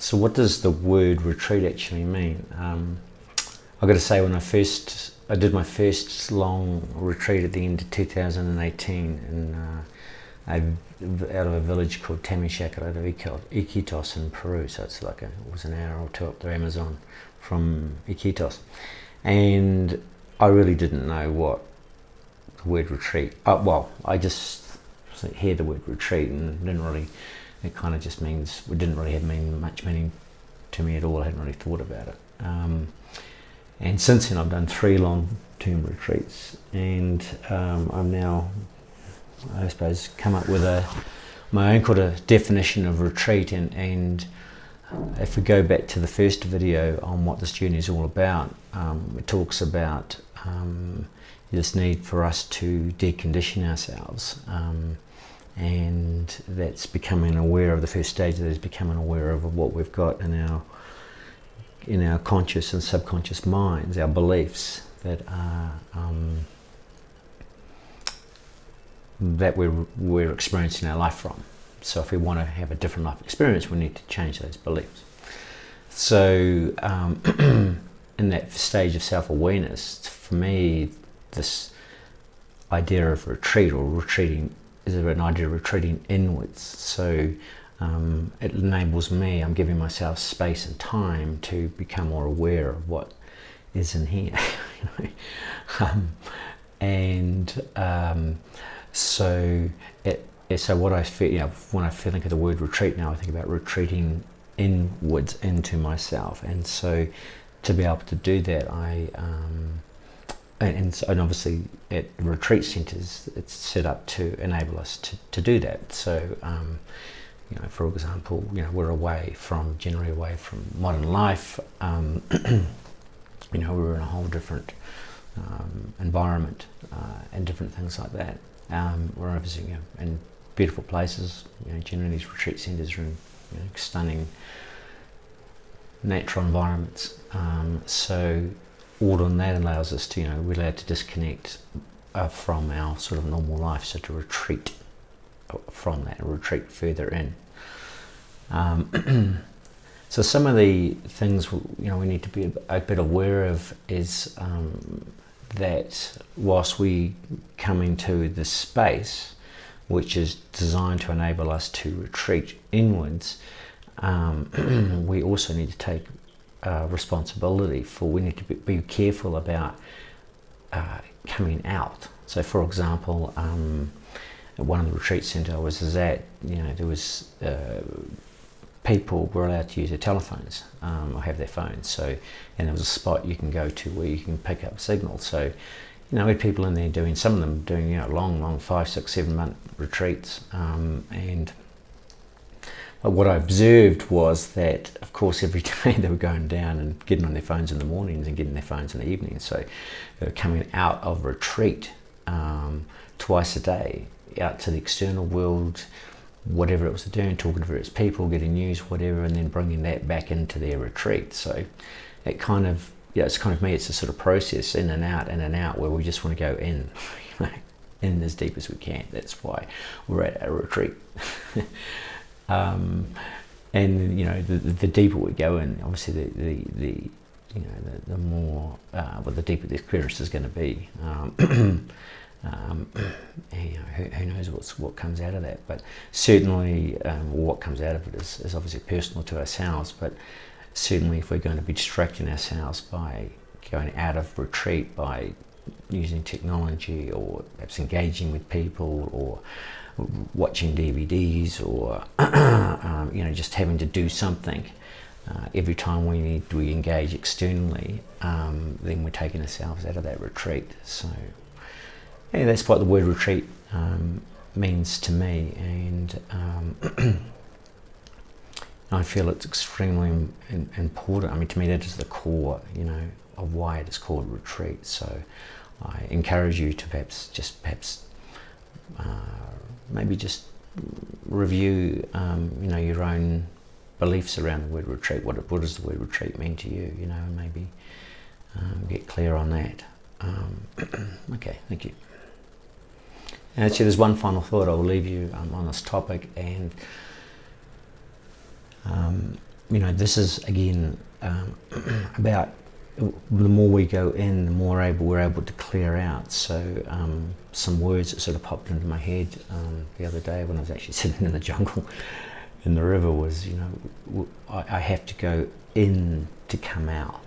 So what does the word retreat actually mean? I've got to say, when I did my first long retreat at the end of 2018 out of a village called Tamishaka out of Iquitos in Peru. So it was an hour or two up the Amazon from Iquitos. And I really didn't know what the word retreat, I just hear the word retreat and it kind of just means, it didn't really have much meaning to me at all. I hadn't really thought about it. And since then I've done 3 long-term retreats, and I'm now, I suppose, come up with my own kind of definition of retreat. And if we go back to the first video on what this journey is all about, it talks about this need for us to decondition ourselves, and that's becoming aware of, the first stage of that is becoming aware of what we've got in our conscious and subconscious minds, our beliefs that are that we're experiencing our life from. So if we want to have a different life experience, we need to change those beliefs. So in that stage of self-awareness, for me, this idea of retreat or retreating is an idea of retreating inwards. So it enables me, I'm giving myself space and time to become more aware of what is in here. So what I feel, when I think of the word retreat now, I think about retreating inwards into myself. And so to be able to do that, and obviously at retreat centres, it's set up to enable us to do that. So for example, we're generally away from modern life. We're in a whole different environment and different things like that. We're obviously in beautiful places. Generally these retreat centres are in stunning natural environments. So all of that allows us to, we're allowed to disconnect from our sort of normal life, so to retreat from that, retreat further in. So some of the things we need to be a bit aware of is that whilst we come into this space, which is designed to enable us to retreat inwards, we also need to take responsibility we need to be careful about coming out. So for example, at one of the retreat centres I was at, there was people were allowed to use their telephones or have their phones. So, and there was a spot you can go to where you can pick up signals. So, we had people in there some of them doing long 5, 6, 7 month retreats. But what I observed was that, of course, every day they were going down and getting on their phones in the mornings and getting their phones in the evenings. So they were coming out of retreat twice a day, out to the external world, whatever it was doing, talking to various people, getting news, whatever, and then bringing that back into their retreat. So it kind of, it's kind of me, it's a sort of process, in and out, where we just want to go in, in as deep as we can. That's why we're at a retreat. And the deeper we go in, obviously the more, the deeper the experience is going to be. Who knows what comes out of that, but certainly what comes out of it is obviously personal to ourselves. But certainly if we're going to be distracting ourselves by going out of retreat, by using technology, or perhaps engaging with people, or watching DVDs, or just having to do something every time we engage externally, then we're taking ourselves out of that retreat. So yeah, that's what the word retreat means to me, and I feel it's extremely important. I mean, to me, that is the core, of why it is called retreat. So I encourage you to perhaps maybe just review, your own beliefs around the word retreat. What does the word retreat mean to you? And maybe get clear on that. Okay, thank you. And actually, there's one final thought I will leave you on this topic, and this is again about the more we go in, the more we're able to clear out. So some words that sort of popped into my head the other day when I was actually sitting in the jungle in the river was, I have to go in to come out.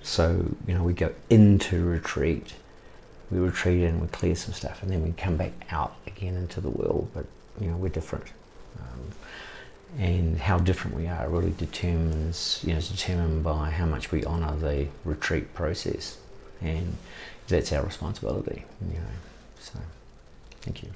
So, we go into retreat, we retreat and we clear some stuff, and then we come back out again into the world, but, we're different. And how different we are really is determined by how much we honour the retreat process, and that's our responsibility. So thank you.